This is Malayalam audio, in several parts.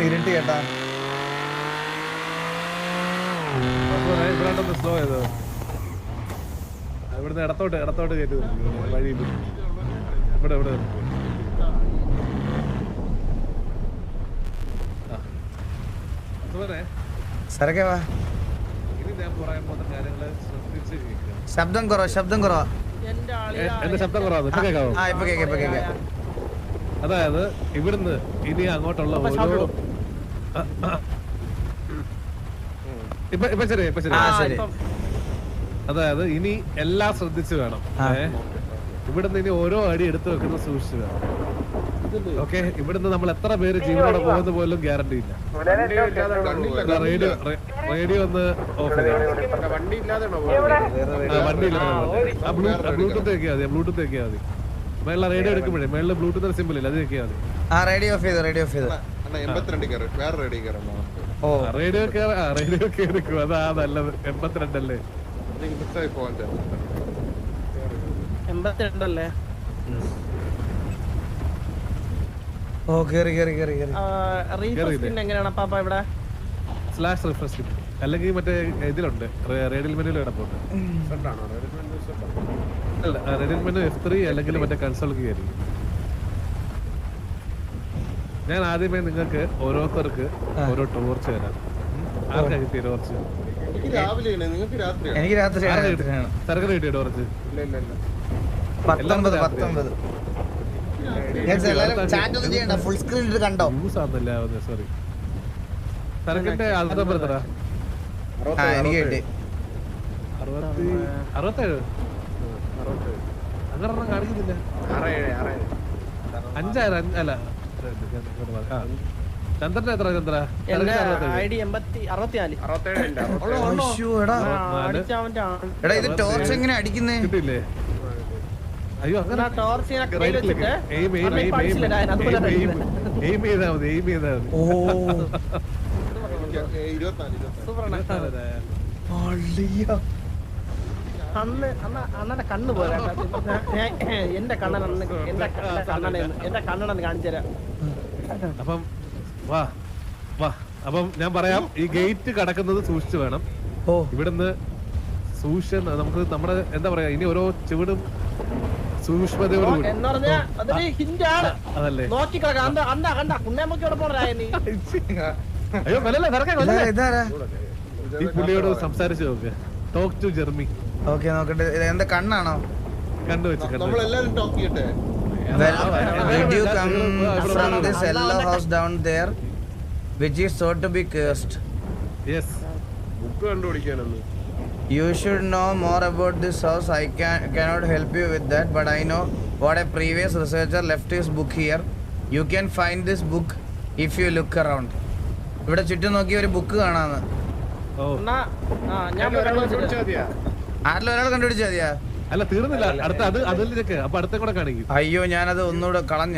ഇരുട്ട് കേട്ടാ. ഇവിടെ സ്ലോ ചെയ്തോ, ഇവിടുന്ന് ഇടത്തോട്ട് കയറ്റി വഴിയിൽ ഇവിടെ സരക്കെ വാ. ഇനി ഞാൻ പറയാൻ പോകുന്ന കാര്യങ്ങള് ശ്രദ്ധിച്ച് കേൾക്കുക. ശബ്ദം കുറവാ. എന്റെ ശബ്ദം കുറവാണ്, ഇപ്പൊ കേൾക്കാവോ? ഇപ്പൊ കേൾക്കാം. അതായത് ഇവിടുന്ന് ഇനി അങ്ങോട്ടുള്ള ഓരോ ഇപ്പൊ ശരി. അതായത് ഇനി എല്ലാം ശ്രദ്ധിച്ചു വേണം. ഇവിടുന്ന് ഇനി ഓരോ അടി എടുത്തു വെക്കുന്നത് സൂക്ഷിച്ചു വേണം. ഓക്കെ, ഇവിടുന്ന് നമ്മൾ എത്ര പേര് ജീവനോടെ പോകുന്ന പോലും ഗ്യാരണ്ടി ഇല്ല. റേഡിയോ ഒന്ന് ഓഫ് ചെയ്യാം. വണ്ടി ഇല്ലാതെ ബ്ലൂടൂത്ത് വെക്കിയാ മതി. മേളിലെ റേഡിയോ എടുക്കുമ്പോഴേ മേളില് ബ്ലൂടൂത്ത് സിമ്പിൾ ഇല്ല, അത് വെക്കിയാ മതി. റേഡിയോ ഓഫ് ചെയ്തു. റേഡിയോ കേറിക്കും, അതാ നല്ലത്. 82 അല്ലേ? 82 അല്ലേ? എങ്ങനെയാണ് പാപ്പ ഇവിടെ? സ്ലാഷ് റിഫ്രഷ് അല്ലെങ്കിൽ മറ്റേ ഇതിലുണ്ട്, റേഡിയൽ മെനുവിൽ കിടപ്പുണ്ട്. അല്ല, റേഡിയൽ മെനു F3 അല്ലെങ്കിൽ മറ്റേ കൺസോൾ കയറി. ഞാൻ ആദ്യമേ നിങ്ങൾക്ക് ഓരോരുത്തർക്ക് ഓരോ ടോർച്ച് തരാം. ആർക്കാ കിട്ടിയ ടോർച്ച്? എനിക്ക് രാത്രി സർക്കാർ കിട്ടിയ ടോർച്ച്? 19 ഫുൾ സ്ക്രീൻ കണ്ടോ? സോറി, സർക്കിന്റെ ആൾക്കാർ പറഞ്ഞടാ. എനിക്ക് കിട്ടി 67. അങ്ങനെ കാണിക്കുന്നില്ല. 5000 അല്ല, ചന്ദ്രന്റെ എത്ര? ചന്ദ്ര ഇത് ടോർച്ച് എങ്ങനെ അടിക്കുന്നേ? കിട്ടില്ലേ? അയ്യോ, അങ്ങനെ എയിം ചെയ്താ മതി. അണ്ണന്റെ കണ്ണ് പോലെ എന്റെ കണ്ണനെന്ന് കാണിച്ചു തരാം. അപ്പം അപ്പം ഞാൻ പറയാം, ഈ ഗേറ്റ് കടക്കുന്നത് സൂക്ഷിച്ചു വേണം. ഇവിടുന്ന് നമുക്ക് നമ്മുടെ എന്താ പറയാ, ഇനി ഓരോ ചുവടും സൂക്ഷ്മതയോടുകൂടി. അതല്ലേ? അയ്യോ, ഈ പുള്ളിയോട് സംസാരിച്ചു നോക്ക്. Talk to Jeremy. ഓക്കെ, നോക്കട്ടെ. എന്താ കണ്ണാണോ? കണ്ടുവെച്ച് Did you come from this yellow house down there, which is thought to be cursed? Yes. You should know more about this house. I cannot help you with that, but I know what a previous researcher left his book here. You can find this book if you look around. ഇവിടെ ചുറ്റും നോക്കി ഒരു ബുക്ക് കാണാന്ന്. ആരിലും ഒരാൾ കണ്ടുപിടിച്ചാ മതിയാ? അല്ല, തീർന്നില്ല. അടുത്ത അതിലേക്ക് അപ്പൊ അടുത്ത കൂടെ കാണിക്കും. അയ്യോ, ഞാനത് ഒന്നുകൂടെ കളഞ്ഞ.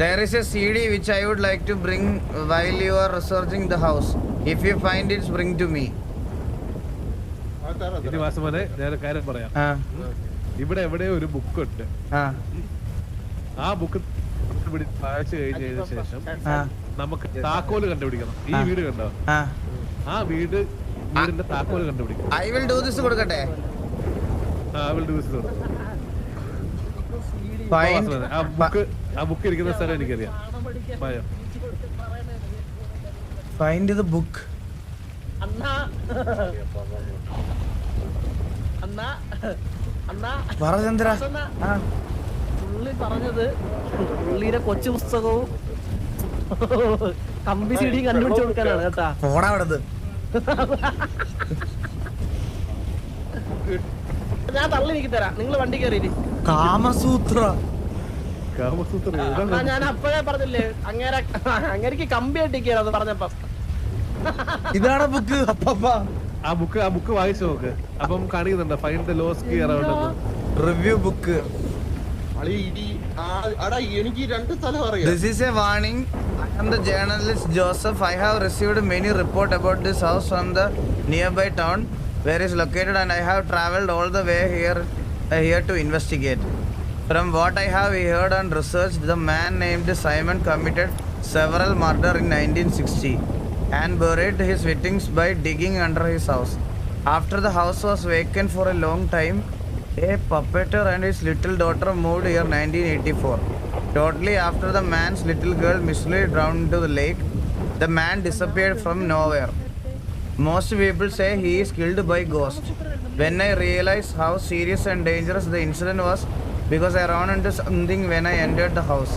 There is a CD which I would like to bring while you are researching the house. If you find it, bring to me. ഇനി വാസുമോനെ, ഞാനൊരു കാര്യം പറയാം. ഇവിടെ എവിടെയോ ഒരു ബുക്ക് ഉണ്ട്. ആ ബുക്ക് വായിച്ചു കഴിഞ്ഞതിന് ശേഷം നമുക്ക് താക്കോല് കണ്ടുപിടിക്കണം. ഈ വീട് കണ്ടോ? ആ വീടിന്റെ താക്കോല് കണ്ടുപിടിക്കണം. I will do this കൊടുക്കട്ടെ? ആ ബുക്ക് ഇരിക്കുന്ന സ്ഥലം എനിക്കറിയാം. Find the book. ചന്ദ്ര പുള്ളി പറഞ്ഞത് പുള്ളിയുടെ കൊച്ചു പുസ്തകവും കമ്പി സിഡി കണ്ടുപിടിച്ചു കൊടുക്കാനാണ് കേട്ടാ. ഞാൻ തള്ളി നീക്കി തരാം, നിങ്ങൾ വണ്ടി കയറി. കാമസൂത്ര. ഞാൻ അപ്പോഴേ പറഞ്ഞില്ലേ, അങ്ങേക്ക് കമ്പി അടിക്കാനത് പറഞ്ഞപ്പോ. ഇതാണ് ബുക്ക്. ആ ബുക്ക് വായിച്ചു നോക്ക്. അപ്പം കാണിക്കുന്നുണ്ട് find the lost key around എന്ന്. Review book. This is a warning. I am the journalist Joseph. I have received many reports about this house from the nearby town where it is located, and I have traveled all the way here to investigate. From what I have heard and researched, the man named Simon committed several murders in 1960 and buried his victims by digging under his house. After the house was vacant for a long time, a puppeteer and his little daughter moved here 1984. Shortly after, the man's little girl miserably drowned into the lake. The man disappeared from nowhere. Most people say he is killed by ghost. When I realized how serious and dangerous the incident was, because I ran into something when I entered the house,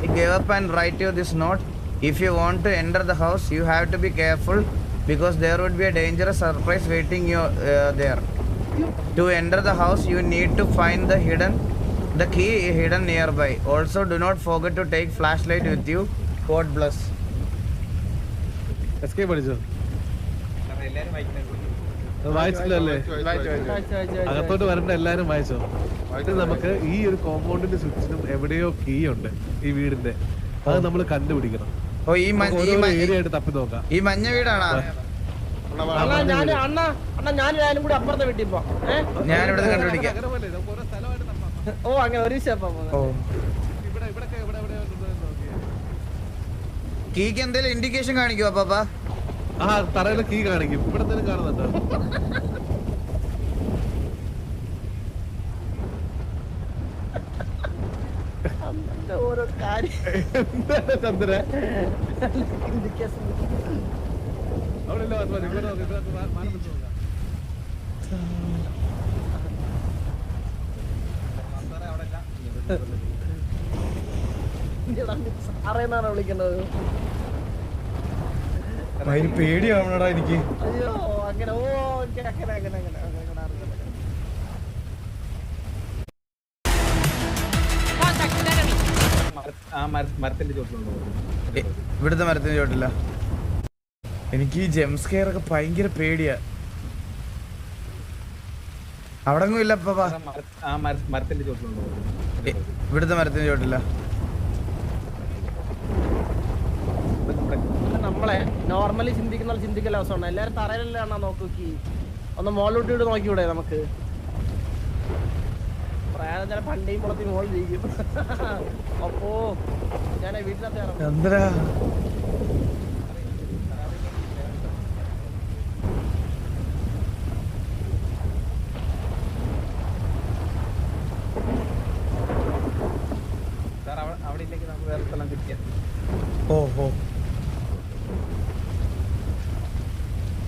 I gave up and write you this note. If you want to enter the house, you have to be careful because there would be a dangerous surprise waiting you there. To enter the house, you need to find the key hidden nearby. Also, do not forget to take flashlight with you. God bless. എസ്കേ പഠിച്ചോ? വായിച്ചില്ലല്ലേ? അകത്തോട്ട് വരേണ്ട എല്ലാരും വായിച്ചോ? ഇത് നമുക്ക് ഈ ഒരു കോമ്പൗണ്ടിന്റെ ചുറ്റിനും എവിടെയോ കീ ഉണ്ട് ഈ വീടിന്റെ. അത് നമ്മൾ കണ്ടുപിടിക്കണം. ഓ ഈ ഏരിയ ആയിട്ട് തപ്പി നോക്കാം. ഈ മഞ്ഞ വീടാണോ? ഞാനും കൂടി അപ്പുറത്തെ വീട്ടിൽ പോ. ഞാൻ ഇവിടെ കണ്ടുപിടിക്കാം. ഓ അങ്ങനെ ഒരു കീക്ക് എന്തെങ്കിലും ഇൻഡിക്കേഷൻ കാണിക്കുവോ പാപ്പ? ആ തറയിലെ കീ കാണിക്കും. ഇവിടെ എന്തെങ്കിലും കാണുന്നുണ്ടോ? ഓരോ കാര്യം ചന്ദ്ര അറിയുന്നാണ് വിളിക്കുന്നത്. പേടിയാവണടാ എനിക്ക്. അയ്യോ അങ്ങനെ ഓ അങ്ങനെ അങ്ങനെ അങ്ങനെ അങ്ങനെ ഇവിടുത്തെ മരത്തിന്റെ ചോട്ടില്ല. എനിക്ക് ഈ ജംസ്കെയർ ഒക്കെ ഭയങ്കര പേടിയാ. അവിടെങ്ങും ഇല്ല ഇവിടുത്തെ മരത്തിന്റെ ചോട്ടില്ല. നമ്മളെ നോർമലി ചിന്തിക്കല അവസ്ഥ. എല്ലാരും തറയിലാണ് നോക്കി ഒന്ന് മോളിലോട്ട് നോക്കിയൂടെ നമുക്ക്? പ്രയാണം ചില പണ്ടേയും പുറത്ത് മോളിലിരിക്കും. അപ്പോ ഞാൻ വീട്ടിനകത്ത് അവിടെ ഇല്ലെങ്കിൽ നമുക്ക് വേറെ സ്ഥലം തിരിക്കാം. ഓഹോ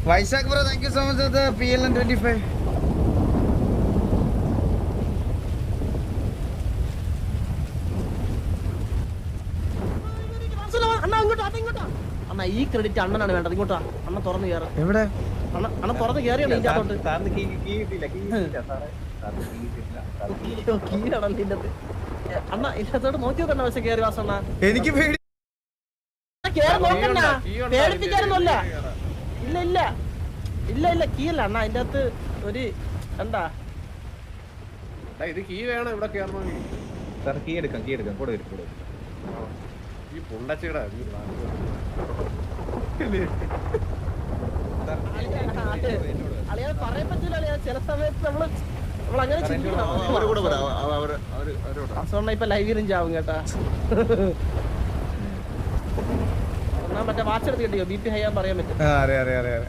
Vaishakh bro, thank you so much for the PLN25. അണ്ണാ ഈ ക്രെഡിറ്റ് അണ്ണനാണ് വേണ്ടത്. ഇങ്ങോട്ടാ അണ്ണ തുറന്ന് കയറാം. എവിടെ അണ്ണ തുറന്ന് കയറിയാണ് ഇതിന്റെ അകത്തോട്ട്. കീഴാണല്ലോ ഇതിന്റെ അകത്ത്. അണ്ണ ഇതിനകത്തോട്ട് നോക്കി നോക്കണ്ട. പക്ഷെ കയറി വാസണ്ണ എനിക്ക് പേടി. കേറി നോക്കണ്ട, പേടിപ്പിക്കാനൊന്നുമല്ല. ഇല്ല ഇല്ല ഇല്ല ഇല്ല കീയല്ല അണ്ണ. അതിന്റെ അകത്ത് ഒരു എന്താ ഇത് കീ വേണം ഇവിടെ കയറണമെങ്കിൽ. കീ എടുക്കാം കൂടെ വരും. ഈ പുണ്ടച്ചിയുടെ അളിയാതെ പറയാൻ പറ്റില്ല. അളിയാ ചില സമയത്ത് നമ്മൾ അങ്ങനെ ചിന്തിക്കണം. ഇപ്പൊ ലൈവിലും ചാവും കേട്ടാ. എന്നാ മറ്റേ വാച്ച് എടുത്ത് കിട്ടിയോ? BP ഹൈ ആൻ പറയാൻ പറ്റും. അറിയാം.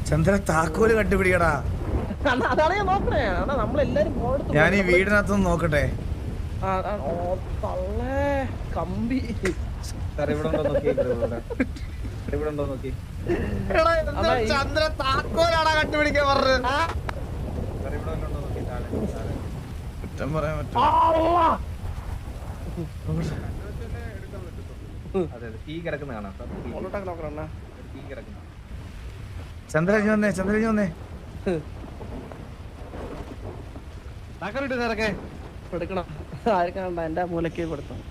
ചന്ദ്ര താക്കോല് കണ്ടുപിടിക്കടാ. അതാണ് ഞാൻ നോക്കണേ. നമ്മളെല്ലാരും ഞാൻ ഈ വീടിനകത്തൊന്ന് നോക്കട്ടെ. കമ്പി ചന്ദ്ര താക്കോലാടാ കണ്ടുപിടിക്കാൻ പറഞ്ഞത്. കുറ്റം പറയാൻ പറ്റും. കീ കിടക്കുന്ന കാണാം. ചന്ദ്രജി വന്നേ. എടുക്കണം. ആർക്കാണ്ട എന്റെ മൂലക്ക് കൊടുക്കണം.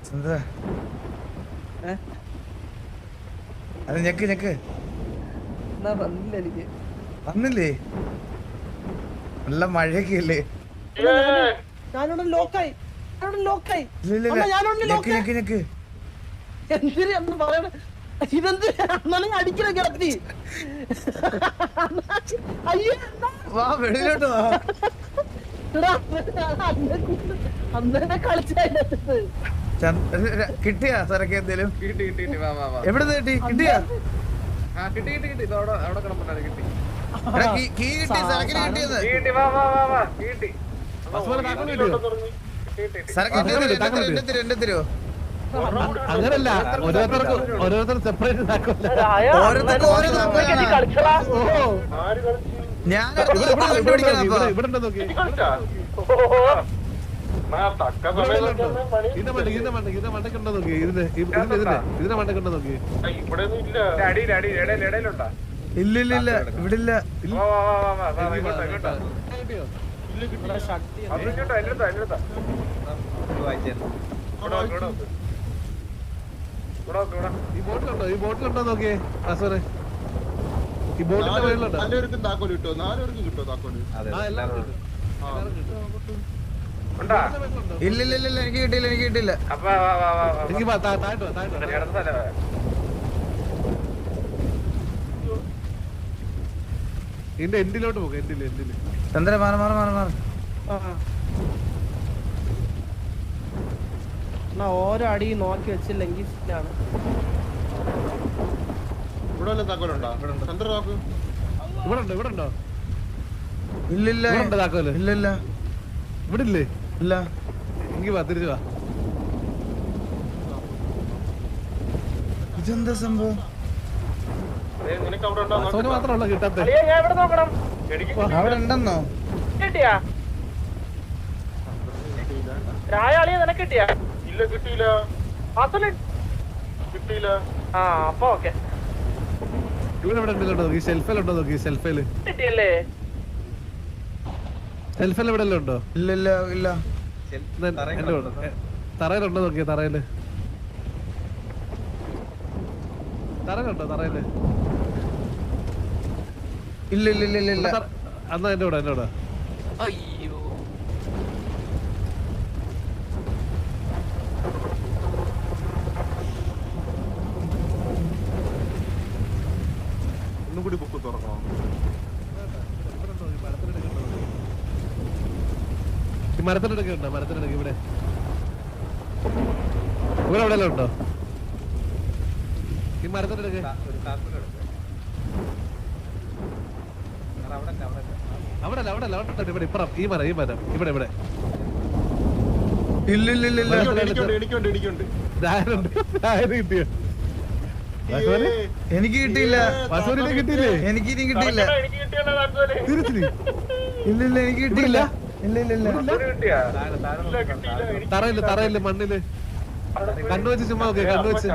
ചന്ദ്ര അത് ഞെക്ക് എന്നാ വന്നില്ല എനിക്ക്. വന്നില്ലേ? നല്ല മഴയൊക്കെ അല്ലേ? ഞാനോട് ലോക്കായി. ഞെക്ക് എന്തിനു പറയണ? ഇതെന്ത് അടിക്കണ കിടത്തി അയ്യോ വാ വെളിയിലോട്ട് വാ. അന്നെ കളിച്ചതിനകത്ത് കിട്ടിയാ സരക്ക് എന്തേലും? കിട്ടി കിട്ടി കിട്ടി വാ വാ വാ എവിടെ കിട്ടി? കിട്ടിയാ? ആ കിട്ടി കിട്ടി കിട്ടി അവിടെ അവിടെ കിടപ്പുണ്ടായിരുന്നു കിട്ടി കീ കിട്ടി, സരക്കിന് കിട്ടിയത്. കിട്ടി വാ വാ വാ വാ കിട്ടി വാസുവിനെ താക്കോല് കിട്ടിയോ? സരക്ക് എന്റെ തരുവോ? അങ്ങനല്ല, ഓരോരുത്തർ സെപ്പറേറ്റ് താക്കോല. ഓരോരുത്തർക്ക് ഓരോ താക്കോലാണ്. ഞാൻ ഇവിടെ ഉണ്ടോ നോക്കി. ഇതിന്റെ മണ്ടക്കുണ്ടോ നോക്കി. ഇതിന്റെ മണ്ടക്കുണ്ടോ നോക്കി. ഇല്ല ഇല്ല ഇല്ല ഇവിടെ ഇല്ല. ഈ ബോട്ടിലുണ്ടോ നോക്കിയേ വാസുവിനെ. ഈ ബോട്ടിന്റെ മേളിലുണ്ടോ? എല്ലാവർക്കും താക്കോല് കിട്ടോ? 4 പേർക്കും കിട്ടോ താക്കോല്? ആ എല്ലാവർക്കും കിട്ടും. ഇല്ല ഇല്ല ഇല്ല എനിക്ക് കിട്ടിയില്ല, എനിക്ക് കിട്ടിയില്ല. എനിക്ക് താഴോട്ട് ഇതിന്റെ എൻഡിലോട്ട് പോക. എൻഡില് ചന്ദ്ര മാറ മാറ മാറ മാറ. ഓരോ അടി നോക്കി വെച്ചില്ലെങ്കിൽ ആണ്. ഇവിടെ വല്ല താക്കോലുണ്ടോ? ചന്ദ്ര നോക്ക്. ഇവിടെ ഉണ്ടോ? ഇല്ല ഇല്ല ഇവിടെ ഉണ്ടോ താക്കോല്? ഇല്ല ഇല്ല ഇവിടെ ഇല്ലേ? ഇല്ല. എനിക്ക് വാ, തിരിച്ചു വാ. ഇതെന്താ സംഭവം? നിനക്ക് അവിടെ ഉണ്ടോ? വാസുവിന് മാത്രമല്ല കിട്ടാത്ത. ഞാൻ എവിടെ നോക്കണം? അവിടെ ഉണ്ടെന്നോ? കിട്ടിയാ രായാളിയെ നിനക്ക് കിട്ടിയാ? ഇല്ല കിട്ടിയില്ല. കിട്ടിയില്ല. ആ അപ്പൊ ഓക്കെ ഇവിടെ ഉണ്ടോ നോക്കി. ഷെൽഫിലുണ്ടോ നോക്കി. ഷെൽഫില് കിട്ടിയല്ലേ? ഷെൽഫിൽ ഇവിടെ എല്ലാം ഉണ്ടോ? ഇല്ല ഇല്ല ഇല്ല. തറയിലുണ്ടോ നോക്കിയ. തറയിലുണ്ടോ? തറയില് ഇല്ല ഇല്ല ഇല്ല ഇല്ല ഇല്ല. എന്നാ എന്റെ കൂടെ അയ്യോ ഒന്നും കൂടി ബുക്ക് തുറക്കണോ? ഈ മരത്തിനടുക്ക് ഉണ്ടോ? മരത്തിനടുക്ക് ഇവിടെ എവിടെയെല്ലാം ഉണ്ടോ? ഈ മരത്തിനടുക്ക് അവിടെ ഇവിടെ ഇപ്പുറം. ഈ മരം ഇവിടെ ഇല്ല ഇല്ല ഇല്ല ഇല്ല. എനിക്കുണ്ട്. കിട്ടിയോ? എനിക്ക് കിട്ടിയില്ല. വാസുവിനെ കിട്ടിയില്ലേ? എനിക്ക് ഇനി കിട്ടിയില്ല. തിരിച്ചില്ല. ഇല്ല ഇല്ല എനിക്ക് കിട്ടിയില്ല. ഇല്ല ഇല്ല ഇല്ല. തറയില് മണ്ണില് കണ്ണു വെച്ച് ചുമ്മാ നോക്കിയ. കണ്ണു വെച്ച്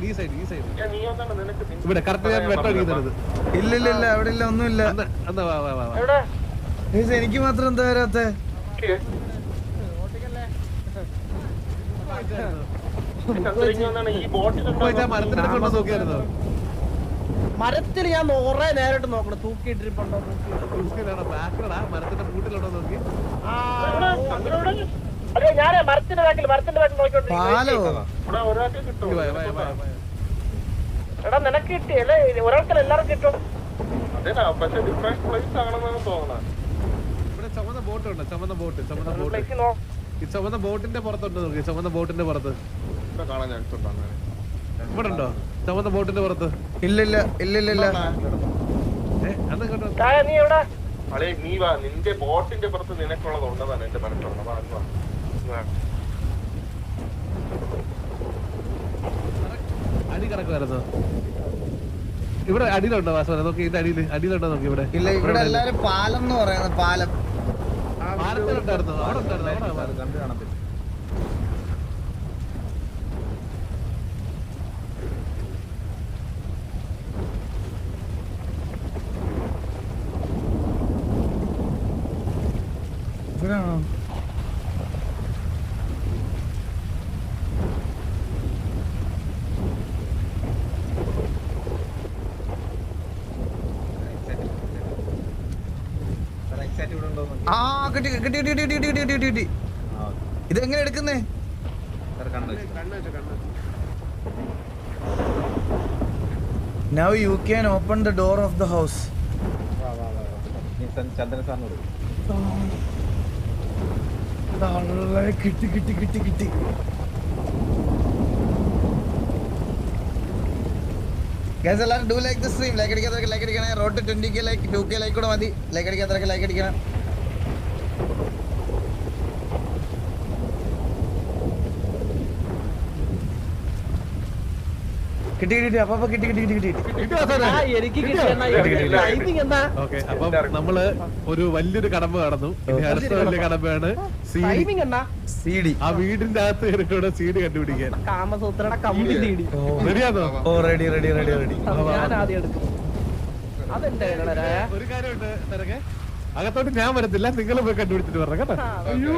ഈ സൈഡ് ഇവിടെ കറക്റ്റ് ഞാൻ വെട്ടം അടിക്കുന്നത്. ഇല്ല ഇല്ല ഇല്ല അവിടെ ഇല്ല, ഒന്നുമില്ല. എന്നാ വാ. എനിക്ക് മാത്രം എന്താ വരാത്തെ? മരത്തിനടുക്കൊണ്ടോ നോക്കിയായിരുന്നോ? മരത്തിൽ ഞാൻ കുറെ നേരിട്ട് നോക്കണം. തൂക്കിയിട്ടിരിപ്പുണ്ടോ? ബാക്കിലടാ മരത്തിന്റെ കൂട്ടിലുണ്ടോ നോക്കി. അതെ ഞാനേ മരത്തിന്റെ ബാക്കിൽ നോക്കിയോണ്ടിരിക്കും. പാലോ? ഒരാൾക്ക് കിട്ടും. എടാ നിനക്ക് കിട്ടിയല്ലേ? ഒരാൾക്കല്ല എല്ലാവർക്കും കിട്ടും. അതേടാ, പക്ഷെ ഡിഫറെന്റ് പ്ലേസ് ആണെന്നാണ് തോന്നുന്നത്. ഇവിടെ ചുമന്ന ബോട്ട് ഉണ്ട്. ചുമന്ന ബോട്ട് ഈ ചുമന്ന ബോട്ടിന്റെ പുറത്തുണ്ട് നോക്കി. ചുമന്ന ബോട്ടിന്റെ പുറത്ത് ഇവിടെ കാണാൻ ചാൻസ് ഉണ്ടോ? ഇവിടെ ഉണ്ടോ ചുമന്ന ബോട്ടിന്റെ പുറത്ത്? ഇല്ല ഇല്ല ഇല്ല ഇല്ല ഇല്ല. അന്ന് കേട്ടോ. നീ എവിടെ? അളേ നീ വാ, നിന്റെ ബോട്ടിന്റെ പുറത്ത് നിനക്കുള്ളത് ഉണ്ടെന്നാണ് എന്റെ മനസ്സിലുള്ളത്. അടി കിടക്കുമായിരുന്നു. ഇവിടെ അടിയിലുണ്ടോ വാസവന നോക്കി? ഇതിന്റെ അടിയിലുണ്ടോ നോക്കി. ഇവിടെ ഇല്ല. ഇവിടെ എല്ലാരും പാലം എന്ന് പറയുന്നത്. പാലം പാലത്തിലുണ്ടായിരുന്നു. അവിടെ ഉണ്ടായിരുന്നു. കണ്ടു കാണാൻ പറ്റും. ഇവിടെയാണോ? ആ കിട്ടി കിട്ടി കിട്ടി കിട്ടി കിട്ടി കിട്ടി കിട്ടി. ഇതെങ്ങനെ എടുക്കുന്നേ? Now you can open the door of the house. ചന്ദ്രൻ സാറിനോട് കിട്ടി. Guys, എല്ലാവരും do like the stream. Like അടിക്കാത്തവർക്ക് like അടിക്കണേ. Road to 20k like 2k like കൂടെ മതി. Like അടിക്കാത്തവർക്ക് like അടിക്കണം. കിട്ടി അപ്പൊ കിട്ടി. എനിക്ക് ടൈമിംഗ് എന്താ? ഓക്കെ, അപ്പം നമ്മള് ഒരു വലിയൊരു കടമ്പ കടന്നു. ഇനി അടുത്ത വലിയ കടമ്പയാണ് ടൈമിംഗ് എന്നാ? CD. ആ വീടിന്റെ അകത്ത് കയറിക്കൂടെ CD കണ്ടുപിടിക്കാൻ. കാമസൂത്രയുടെ കമ്പി തീടി. റെഡിയാണോ? ഓ റെഡി. ഞാൻ ആദ്യം എടുക്കും. അതെന്റെ ഒരു കാര്യമുണ്ട് നിനക്ക്, അകത്തോട്ട് ഞാൻ വരത്തില്ല, നിങ്ങൾ പോയി കണ്ടുപിടിച്ചിട്ട് പറഞ്ഞ കേട്ടോ. അയ്യോ,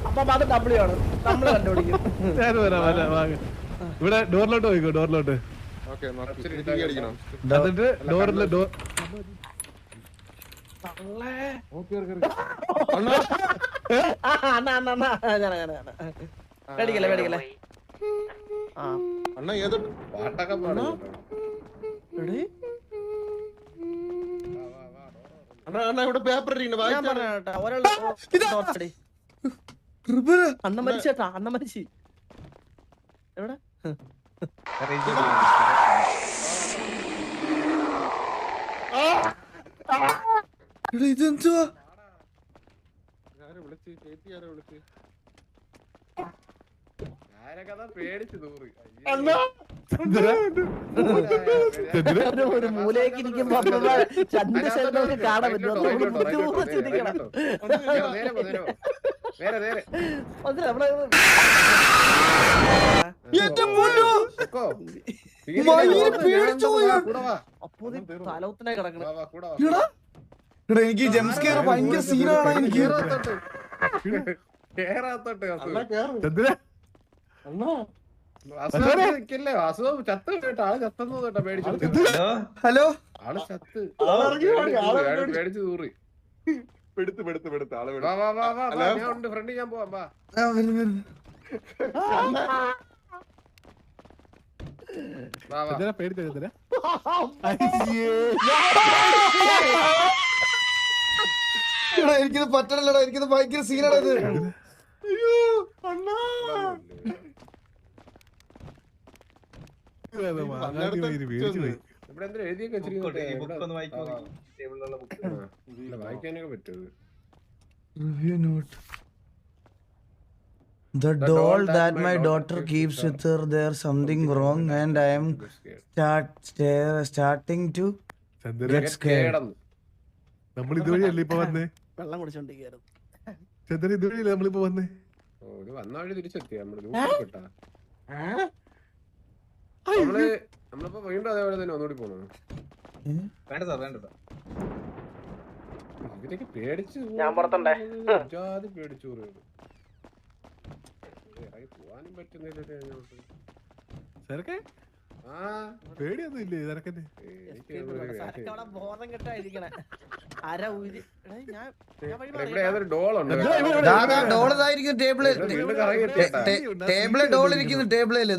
അപ്പൊ അത് ഡബ്ല്യൂ ആണ്, നമ്മള് കണ്ടുപിടിക്കും. ഞാൻ വരാം. ഇവിടെ ഡോറിലോട്ട് പോയിക്കോ, ഡോറിലോട്ട്. എന്നിട്ട് ഡോറില് പേടിക്കല്ലേ. അണ്ണ ഏതോ പാട്ടൊക്കെ പാടും. അണ്ണ ഇവിടെ പേപ്പർ അണ്ണ മരിച്ചേട്ടാ, അണ്ണ മരിച്ചു. എവിടെ? ഇതെന്തുവാ? പേടിച്ചു തൂറി. ഒരു മൂലയ്ക്ക് ഇരിക്കുമ്പോ രണ്ട് ശരീരമൊക്കെ കാണാൻ പറ്റും. അപ്പൊ തലവുത്തിനായി കിടക്കണം. എനിക്ക് ജംസ്കെയർ ഭയങ്കര സീനാണ്. എനിക്ക് അസുഖം ചത്ത് കേട്ടോ, ആള് ചത്തെന്ന് കേട്ടോ, പേടിച്ചു. ഹലോ, ആള് ചത്ത് പേടിച്ചു തൂറി. ഉണ്ട് ഫ്രണ്ട്, ഞാൻ പോവാം. വാ പേടിച്ചെടുത്തില്ല. എനിക്കിത് പറ്റണല്ലടാ, എനിക്കിത് ഭയങ്കര സീനാണ് ഇത്. ഇവിടെ എന്താ എഴുതിയൊക്കെ വായിക്കാനൊക്കെ പറ്റും. Review note. The doll that my daughter keeps with her, there's something wrong and I am starting to get scared. നമ്മൾ ഇതുവഴിയല്ലേ ഇപ്പൊ വന്നേ? വെള്ളം കുടിച്ചോണ്ടിരിക്കുന്നു. ചന്ദ്രൻ ഇതുവഴിയല്ലേ നമ്മളിപ്പോ വന്നേ? വന്ന വഴി തിരിച്ചെത്തി. നമ്മളിപ്പോ വീണ്ടും അതേപോലെ തന്നെ ഒന്നുകൂടി പോണോ? ഇതിനൊക്കെ പേടിച്ചു. ഞാൻ പുറത്തുണ്ടേ. പേടിച്ചു പോവാനും പറ്റുന്നില്ല. പേടിയൊന്നും ഇല്ലേ നിനക്കന്നെ? ബോധം കെട്ടായിരിക്കണേ. അര ഊരി. ഇവിടെ ഏതൊരു ഡോളുണ്ട്. ടേബിള് ഡോൾ ഇരിക്കുന്നു. ടേബിളിൽ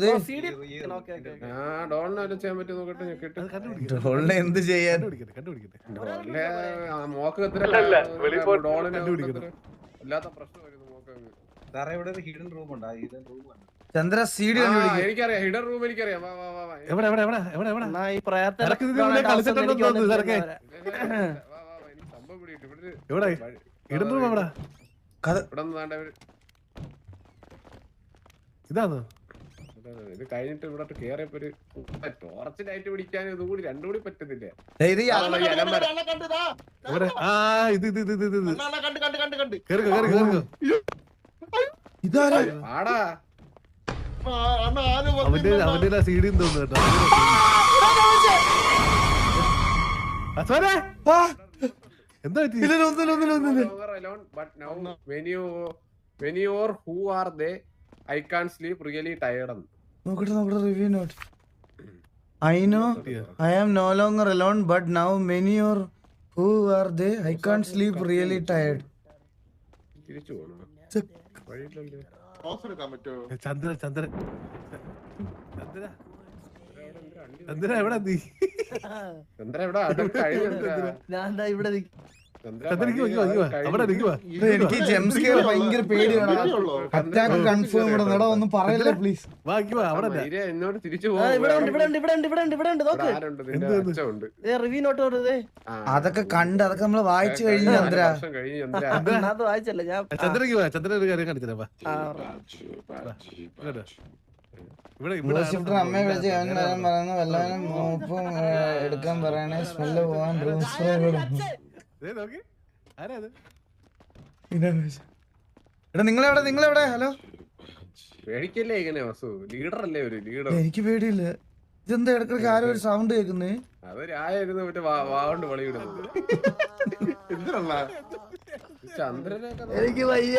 ഡോളിനെ ചെയ്യാൻ പറ്റും നോക്കട്ടെ. ഡോളിനെ എന്ത് ചെയ്യാൻ? മോക്ക് ഡോളിനെ ഇല്ലാത്ത പ്രശ്നം വരുന്നു. മോക്ക് ചന്ദ്ര CD എനിക്കറിയാം, ഹിഡൻ റൂം എനിക്കറിയാം. ഇതാണോ? ഇത് കഴിഞ്ഞിട്ട് ഇവിടെ കേറിയപ്പോ ഒരു ടോർച്ച് ലൈറ്റ് പിടിക്കാൻ ഇതും കൂടി രണ്ടും കൂടി പറ്റുന്നില്ല. ആടാ അവന്റെ CD തോന്നുന്നു കേട്ടോ. എന്താ when you are who are they, I can't sleep, really tired. നോക്കട്ടെ review note. I know I am no longer alone, but now many or who are they, I can't sleep, really tired. തിരിച്ചു പോകണം വഴിയില്ലല്ലോ. ക്ലോസ് എടുക്കാൻ പറ്റുമോ? ചന്ദ്രൻ ചന്ദ്രൻ ചന്ദ്ര എവിടെ നീ? ചന്ദ്ര എവിടെ കഴിഞ്ഞു ഞാൻ ഇവിടെ എനിക്ക് ജംപ് സ്കെയർ ഭയങ്കര പേടിയാണ്. അറ്റാക്ക് കൺഫേം ഇവിടെ ഒന്നും പറയല്ലേ പ്ലീസ്. എന്നോട് തിരിച്ചു റിവ്യൂ നോട്ട് അതൊക്കെ കണ്ട് അതൊക്കെ നമ്മള് വായിച്ചു കഴിഞ്ഞു ചന്ദ്ര. അത് വായിച്ചല്ലേ ഞാൻ. ചന്ദ്രക്ക് വാ, ചന്ദ്രൻ ഒരു കാര്യം കാണിച്ചു അമ്മയെ വിളിച്ച് പറയുന്നു വല്ലവനും മൂപ്പും എടുക്കാൻ പറയണേ, സ്മെല്ല് പോവാൻ എടാ നിങ്ങളെവിടെ? ഹലോ പേടിക്കല്ലേ ഇങ്ങനെ വസു, ലീഡർ അല്ലേ ഒരു ലീഡർ. എനിക്ക് പേടിയില്ല. ഇതെന്താ ഇടക്കിടക്ക് ആരോ ഒരു സൗണ്ട് കേൾക്കുന്നേ? അതൊരായിരുന്നു മറ്റേ വാഗോണ്ട് വളയിടുന്നത്. ചന്ദ്രനൊക്കെ എനിക്ക് വയ്യ.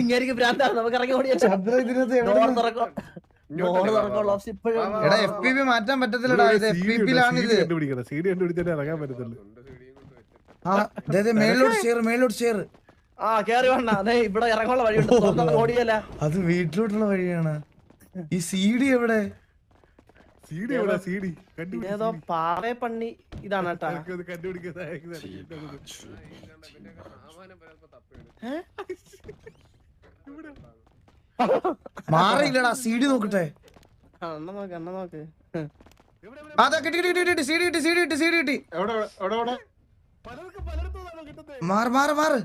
ഇങ്ങനെ ഭ്രാന്താണ്, നമുക്ക് ഇറങ്ങി ഓടിയാ. ചന്ദ്ര ഇതിനകത്ത് എടാ FPP മാറ്റാൻ പറ്റത്തില്ലടാ. ഇത് FPP-ലാണിത്. ഇറങ്ങാൻ പറ്റത്തുള്ളൂ. മേലോട്ട് ഷെയർ. ആ കേറി വേണ്ട, ഇവിടെ ഇറങ്ങാനുള്ള വഴിയുണ്ട്. ഓടിയല്ല, അത് വീട്ടിലോട്ടുള്ള വഴിയാണ്. ഈ CD എവിടെ? ഏതോ പാറേ പണ്ണി ഇതാണ് കേട്ടാ. മാറിയില്ലടാ, CD നോക്കട്ടെ. എണ്ണ നോക്ക്. അതാ കിട്ടി. CD കിട്ടി. മാറ്.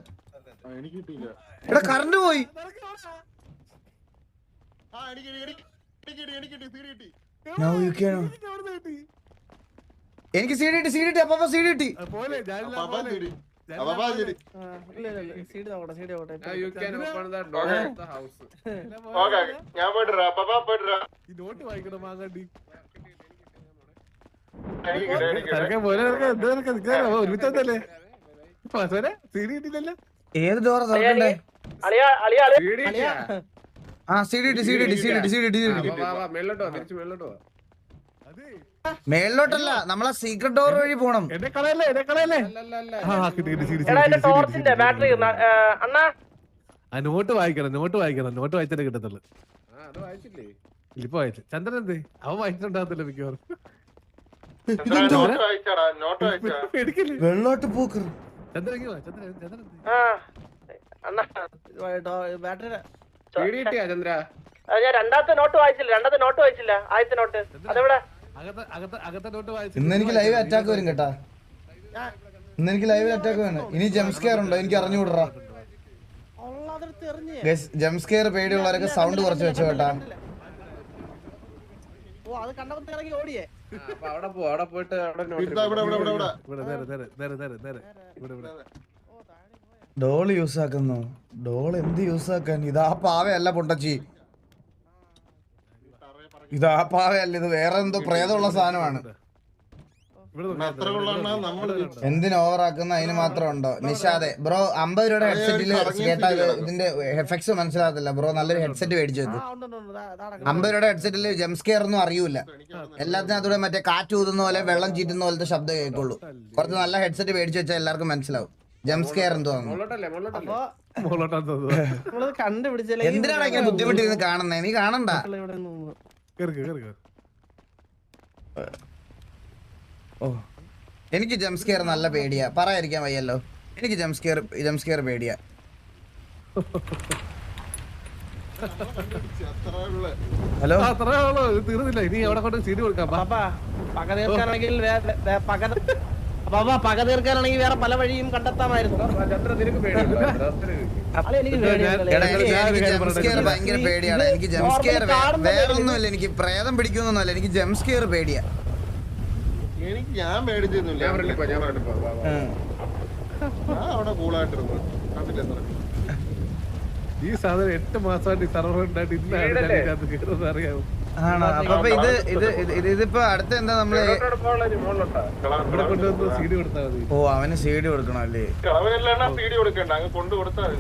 എടാ കറണ്ട് പോയി. എനിക്ക് CD കിട്ടി. അപ്പൊ CD കിട്ടി. സീഡ് നോക്കട്ടെ. you can open the door of the house. ഞാൻ പോയിട്ടാ പോയിട്ടാ. ഏത് ഡോറാ തുറക്കണ്ടേ? ആ CD കിട്ടി. മേളിലോട്ടല്ല, നമ്മളെ സീക്രട്ട് ഡോർ വഴി പോണം. നോട്ട് വായിക്കണം. നോട്ട് വായിച്ചാലേ കിട്ടത്തുള്ളൂ. ഇപ്പൊ വായിച്ചു. ചന്ദ്രൻ എന്ത് അവൻ വായിച്ചിട്ടുണ്ടാകത്തില്ല മിക്കവാറും. വെള്ളോട്ട് പോക്ക്. ചന്ദ്രൻ ചന്ദ്രൻ ചന്ദ്ര ഞാൻ രണ്ടാമത്തെ നോട്ട് വായിച്ചില്ല. ആദ്യത്തെ നോട്ട് അതെവിടെ? അകത്തെ നോട്ട് വായിച്ചു. ഇന്ന് എനിക്ക് ലൈവ് അറ്റാക്ക് വരും കേട്ടാ. ഇനി ജംസ്കെയർ ഉണ്ടോ എനിക്ക് അറിഞ്ഞുകൂടാ. ജംസ്കെയർ പേടിയുള്ളവരൊക്കെ സൗണ്ട് കുറച്ച് വെച്ചോ കേട്ടാ. അവിടെ പോയിട്ട് ഡോൾ യൂസ് ആക്കുന്നു. ഡോൾ എന്ത് യൂസ് ആക്കാൻ? ഇതാ പാവയല്ല പൊട്ടച്ചി, ഇതാ പാവയല്ല, ഇത് വേറെ എന്തോ പ്രേതമുള്ള സാധനമാണ്. എന്തിനു ഓവറാക്കുന്ന അതിന് മാത്രം ഉണ്ടോ? നിഷാദെ ബ്രോ 50 രൂപയുടെ ഹെഡ്സെറ്റിൽ കേട്ടാ ഇതിന്റെ എഫക്ട്സ് മനസ്സിലാകത്തില്ല ബ്രോ. നല്ലൊരു ഹെഡ്സെറ്റ് മേടിച്ചു വെക്ക്. 50 രൂപയുടെ ഹെഡ്സെറ്റിൽ ജംസ്കെയർ ഒന്നും അറിയൂല. എല്ലാത്തിനകത്തൂടെ മറ്റേ കാറ്റ് ഊതുന്ന പോലെ വെള്ളം ചീറ്റുന്ന പോലത്തെ ശബ്ദം കേൾക്കുള്ളൂ. കുറച്ച് നല്ല ഹെഡ്സെറ്റ് മേടിച്ചു വെച്ചാൽ എല്ലാവർക്കും മനസ്സിലാവും ജംസ്കെയർ എന്തോ. എന്തിനാണ് ഇങ്ങനെ ബുദ്ധിമുട്ടിരുന്ന് കാണുന്നേ? നീ കാണണ്ട. ഓ എനിക്ക് ജംസ്കെയർ നല്ല പേടിയാ, പറയാതിരിക്കാൻ വയ്യല്ലോ. എനിക്ക് ജംസ്കെയർ പേടിയാ. ഹലോ തീർന്നില്ല. ഇനി അവിടെ കൊണ്ട് CD കൊടുക്കാം. പക തീർക്കാനാണെങ്കിൽ വേറെ പല വഴിയും കണ്ടെത്താമായിരുന്നു. ജംസ്കെയർ ഭയങ്കര പേടിയാണ്. എനിക്ക് ജംസ്കെയർ വേറൊന്നുമില്ല, എനിക്ക് പ്രേതം പിടിക്കുന്നൊന്നുമല്ല, എനിക്ക് ജംസ്കെയർ പേടിയാ. ഞാൻ പേടിച്ചൊന്നുമില്ല. അവിടെ കൂളായിട്ടിരുന്നു. ഈ സാധനം 8 മാസമായിട്ട് സർവർ ഉണ്ടായിട്ട് ഇന്നാണ് അറിയാമോ? ആണോ? അപ്പൊ ഇതിപ്പോ അടുത്ത എന്താ നമ്മള് ഇവിടെ കൊണ്ടുവന്ന് CD കൊടുത്താൽ മതി. ഓ അവന് CD കൊടുക്കണം അല്ലേ? CD കൊടുക്കണ്ട, അങ്ങ് കൊണ്ടു കൊടുത്താൽ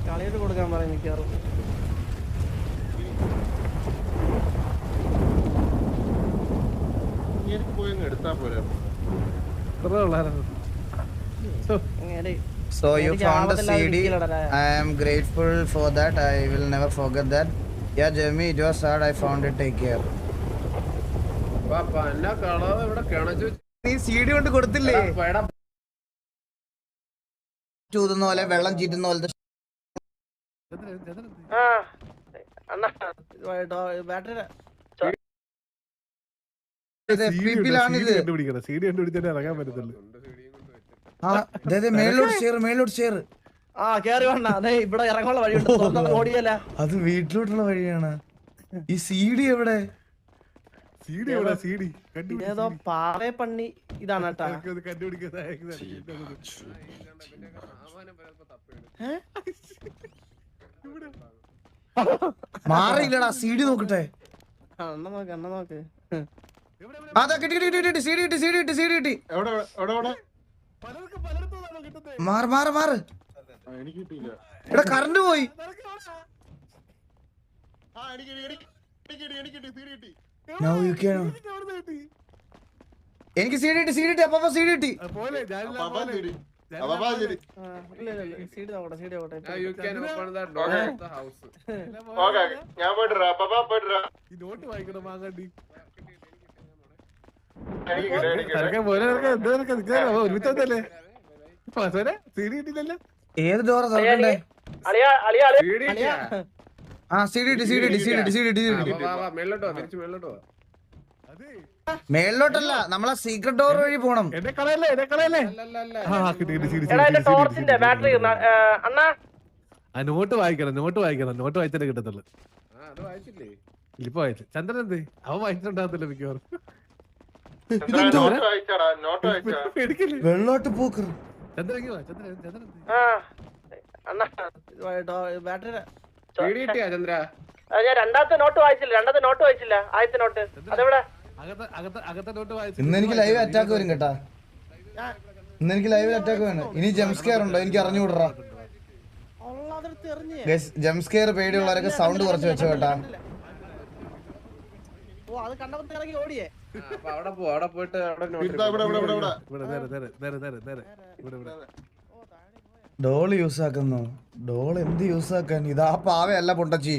കളിയിട്ട് കൊടുക്കാൻ പറയും മിക്കവാറും. പോയി എടുത്താ പോരാ. So you found the CD. I am grateful for that. I will never forget that. Yeah, Jeremy, it was sad. I found it. Take care. എന്നെ കാണാതെ ഇവിടെ കിണച്ചു നീ CD കൊണ്ട് കൊടുത്തില്ലേ? ചൂതുന്ന പോലെ വെള്ളം ചീറ്റുന്ന പോലത്തെ ബാറ്ററി CD കണ്ടുപിടിച്ചിട്ട് ഇറങ്ങാൻ പറ്റത്തില്ല. മേലോട്ട് ഷെയർ ആ കേറി വേണ്ട അതെ ഇവിടെ ഇറങ്ങാനുള്ള വഴിയുണ്ട് ഓടിയല്ല അത് വീട്ടിലോട്ടുള്ള വഴിയാണ്. ഈ CD എവിടെ? CD എവിടെ? CD ഏതോ പാറേ പണ്ണി ഇതാണ് കേട്ടാ. മാറിയില്ലടാ. CD നോക്കട്ടെ. എണ്ണ നോക്ക് അതാ കിട്ടി CD കിട്ടി. മാറ് ഇവിടെ കറണ്ട് പോയി. എനിക്ക് CD കിട്ടി. അപ്പൊ CD കിട്ടി. സീഡ് നോക്കട്ടെ സീഡ് നോക്കട്ടെ ഞാൻ പോയിട്ടാ ഈ നോട്ട് വായിക്കണം മാങ്ങാണ്ടി. ഏത് ഡോറാ തുറക്കണ്ടേ? അളിയാ ആ CD കിട്ടി. മേളിലോട്ടല്ല, നമ്മളെ സീക്രട്ട് ഡോർ വഴി പോണം. എന്നെ കളയല്ലേ. ടോർച്ചിന്റെ ബാറ്ററി അണ്ണാ ആ നോട്ട് വായിക്കണം. നോട്ട് വായിച്ചാലേ കിട്ടത്തുള്ളു. ഇപ്പൊ വായിച്ചു. ചന്ദ്രൻ എന്ത് അവൻ വായിച്ചിട്ടുണ്ടാകത്തില്ല മിക്കവാറും. വെള്ളോട്ട് പോക്ക്. ചന്ദ്രൻ ബാറ്ററി ചന്ദ്ര ഞാൻ രണ്ടാമത്തെ നോട്ട് വായിച്ചില്ല. ആദ്യത്തെ നോട്ട് അതെവിടെ? അകത്തെ നോട്ട് വായിച്ചു. ഇന്ന് എനിക്ക് ലൈവ് അറ്റാക്ക് വരും കേട്ടാ. വേണം. ഇനി ജംസ്കെയർ ഉണ്ടോ എനിക്ക് അറിഞ്ഞുകൂടാ. ജംസ്കെയർ പേടിയുള്ളവരൊക്കെ സൗണ്ട് കുറച്ച് വെച്ചോ കേട്ടാ. അത് കണ്ടപ്പോ ഇറങ്ങി ഓടിയേ. അവിടെ പോയിട്ട് ഡോള് യൂസ് ആക്കുന്നു. ഡോൾ എന്ത് യൂസ് ആക്കാൻ? ഇതാ പാവയല്ല പൊട്ടച്ചി.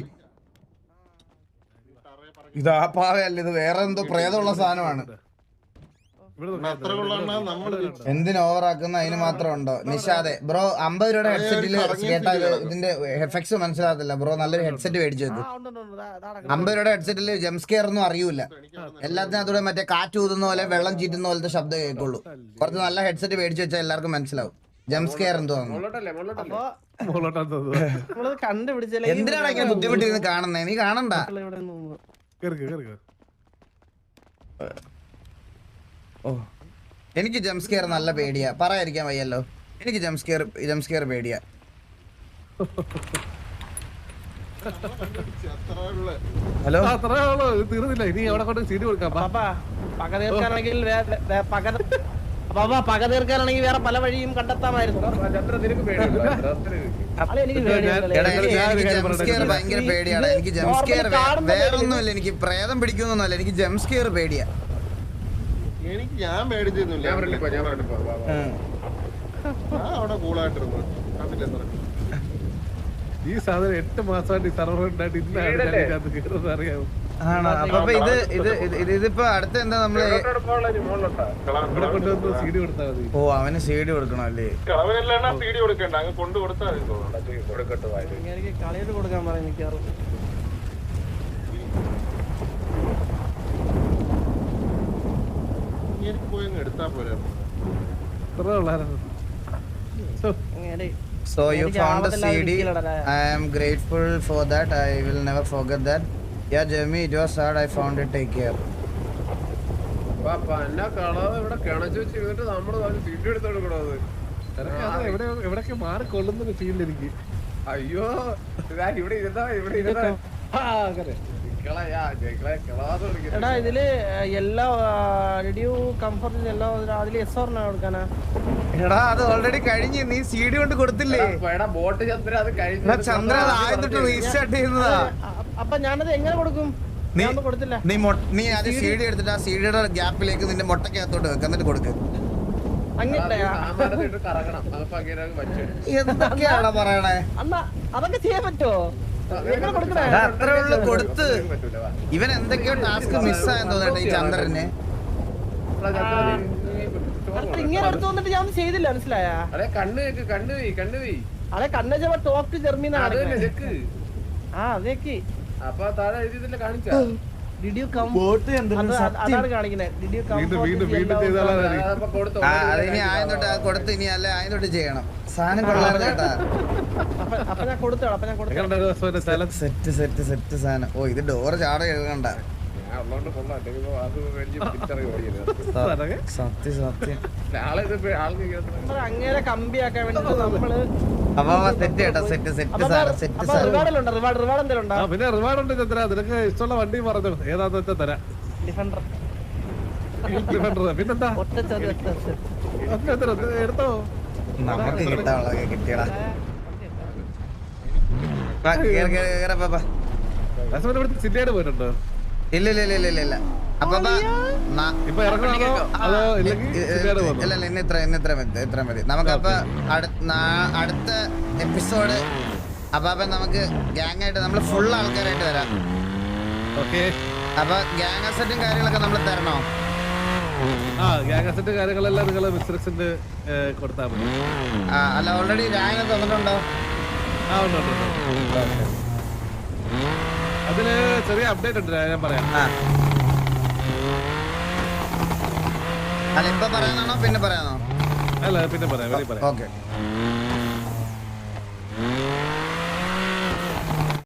ഇതാ പാവയല്ല, ഇത് വേറെ എന്തോ പ്രേതമുള്ള സാധനമാണ്. എന്തിനു ഓവറാക്കുന്ന അതിന് മാത്രം ഉണ്ടോ? നിഷാദെ ബ്രോ 50 രൂപയുടെ ഹെഡ്സെറ്റിൽ കേട്ടാ ഇതിന്റെ എഫക്ട്സ് മനസ്സിലാകത്തില്ല ബ്രോ. നല്ലൊരു ഹെഡ്സെറ്റ് മേടിച്ചു വെക്കും. 50 രൂപയുടെ ഹെഡ്സെറ്റിൽ ജംസ്കെയർ ഒന്നും അറിയൂല. എല്ലാത്തിനും അതോടെ മറ്റേ കാറ്റ് ഊതുന്ന പോലെ വെള്ളം ചീറ്റുന്ന പോലത്തെ ശബ്ദം കേൾക്കുള്ളൂ. കുറച്ച് നല്ല ഹെഡ്സെറ്റ് മേടിച്ചു വെച്ചാൽ എല്ലാവർക്കും മനസ്സിലാവും ജംസ്കെയർ എന്തോന്നു. എന്തിനാണ് ഇങ്ങനെ ബുദ്ധിമുട്ടിരുന്ന് കാണുന്നേ? നീ കാണണ്ട. ഓ എനിക്ക് ജംസ്കെയർ നല്ല പേടിയാ. പറയാതിരിക്കാൻ വയ്യല്ലോ. എനിക്ക് ജംസ്കെയർ പേടിയാ. ഹലോ തീർന്നില്ല. ഇനി അവിടെ കൊണ്ട് CD കൊടുക്കാം. പക തീർക്കാനാണെങ്കിൽ വേറെ പല വഴിയും കണ്ടെത്താമായിരുന്നു. ജംസ്കെയർ ഭയങ്കര പേടിയാണ്. എനിക്ക് ജംസ്കെയർ വേറൊന്നുമല്ല. എനിക്ക് പ്രേതം പിടിക്കുന്നൊന്നുമല്ല. എനിക്ക് ജംസ്കെയർ പേടിയാ. ഞാൻ മേടിച്ചിരുന്നില്ല. അവിടെ കൂളായിട്ടിരുന്നു. ഈ സാധനം 8 മാസമായിട്ട് ഈ സർവർ ഉണ്ടായിട്ട് ഇന്നാണ് അറിയാമോ? ആണോ? അപ്പൊ ഇതിപ്പോ അടുത്ത എന്താ നമ്മള് ഇവിടെ കൊണ്ടുവന്ന് CD കൊടുത്താൽ മതി. ഓ അവന് CD കൊടുക്കണോ അല്ലേ? CD കൊടുക്കണ്ട, അങ്ങ് കൊണ്ടു കൊടുത്താൽ എനിക്ക് കളിയിട്ട് കൊടുക്കാൻ പറയും മിക്കവാറും. എടുത്താ പോരാ. So you found the CD. I am grateful for that. I will never forget that. Yeah, Jeremy, it was sad. I found it. Take care. എന്നെ കാണാതെ ഇവിടെ കിണച്ചു വെച്ചിരുന്നിട്ട് നമ്മള് CD എടുത്ത് കൊടുക്കണത്. എവിടെയൊക്കെ മാറിക്കൊള്ളുന്നൊരു ഫീൽ എനിക്ക്. അയ്യോ ഇവിടെ ഇരുന്നാ എടാ ഇതില് എല്ലാ റിഡ്യൂ കംഫർട്ട് എല്ലാ അതില് എസ് ഓർ കൊടുക്കാനാ? എടാ അത് ഓൾറെഡി കഴിഞ്ഞ്. നീ CD കൊണ്ട് കൊടുത്തില്ലേ? ബോട്ട് ചന്ദ്ര അത് ചന്ദ്ര ആദ്യം റീസ്റ്റാർട്ട് ചെയ്യുന്നതാ. അപ്പൊ ഞാനത് എങ്ങനെ കൊടുക്കും? കൊടുത്തില്ല. നീ ആദ്യം CD എടുത്തിട്ട് ആ CD യുടെ ഗ്യാപ്പിലേക്ക് നിന്റെ മുട്ടക്കകത്തോട്ട് വെക്ക്, എന്നിട്ട് കൊടുക്ക്. അങ്ങിട്ടയാ സാമാനത്തിട്ട് കറങ്ങണം അപ്പൊ അങ്ങനെ വെച്ചു എന്തൊക്കെയാണോ പറയണേ? അണ്ണ അതൊക്കെ ചെയ്യാൻ പറ്റുമോ? എങ്ങനെ കൊടുക്കണേ? എടാ, അത്രേ ഉള്ളു കൊടുത്ത്. ഇവൻ എന്തൊക്കെയോ ടാസ്ക് മിസ്സായെന്ന് തോന്നട്ടെ ഈ ചന്ദ്രന്. ഇങ്ങനെ എടുത്തു വന്നിട്ട് ഞാൻ ഒന്നും ചെയ്തില്ല, മനസ്സിലായ? അതെ കണ്ണു പോയി അതെ കണ്ണ ടോക്ക് ജെർമിനാണ്. ചെക്ക് ആ അതേക്ക് അപ്പൊ താഴെ എഴുതിയതില്ല കാണിച്ച ഡിഡ് യു കം ബോട്ട് എന്തിനാ അതാണ് കാണിക്കുന്നത്. ഡിഡ് യു കം വീണ്ടും ചെയ്താലാണ് അപ്പൊ കൊടുത്തു അതിനി ആയം തൊട്ട് കൊടുത്ത് ഇനി അല്ല ആയം തൊട്ട് ചെയ്യണം. സാധനം കൊള്ളാൻ കേട്ടാ. അപ്പൊ ഞാൻ കൊടുത്തോളാം. സെറ്റ് സാധനം. ഓ ഇത് ഡോറ് ചാട എഴുതണ്ട. അതുകൊണ്ട് കൊള്ളാം അല്ലെങ്കിൽ അത് വലിയ തിരിച്ചറിവ് ഓടിയത് സത്യം അങ്ങനെ കമ്പിയാക്കാൻ വേണ്ടിട്ട് നമ്മള് അപ്പൊ സെറ്റ് കേട്ടാ സെറ്റ് സാധനം. റിവാർഡ് എന്തെങ്കിലും ഉണ്ടോ? പിന്നെ റിവാർഡ് ഉണ്ട് ചന്ദ്ര. നിനക്ക് ഇഷ്ടമുള്ള വണ്ടി പറഞ്ഞു ഏതാന്ന് വെച്ചാൽ തരാം. ഡിഫൻഡർ പിന്നെന്താ എടുത്തോ. നമുക്ക് കിട്ടാനുള്ളതൊക്കെ കിട്ടിയടാ. സിറ്റിയായിട്ട് പോയിട്ടുണ്ടോ? ഇല്ല അപ്പൊ ഇപ്പൊ ഇറങ്ങണോ അതോ ഇല്ലെങ്കിൽ ഇല്ല ഇന്ന് ഇത്ര മതി നമുക്കപ്പൊ അടുത്ത എപ്പിസോഡ് അപ്പൊ നമുക്ക് ഗ്യാങ് ആയിട്ട് നമ്മള് ഫുൾ ആൾക്കാരായിട്ട് വരാം. ഓക്കെ. അപ്പൊ ഗ്യാങ് അസറ്റും കാര്യങ്ങളൊക്കെ നമ്മൾ തരണോ? ആ ഗ്യാങ് അസറ്റ് കാര്യങ്ങളെല്ലാം നിങ്ങൾ മിസ്റ്റർ കൊടുത്താൽ മതി. അല്ല ഓൾറെഡി ഗ്യാങ് തന്നിട്ടുണ്ടോ? ആ ഉണ്ട്. അതില് ചെറിയ അപ്ഡേറ്റ് ഉണ്ട്, ഞാൻ പറയാം. അല്ല ഇപ്പൊ പറയാനാണോ പിന്നെ പറയാനോ? അല്ല പിന്നെ പറയാം. ഓക്കെ.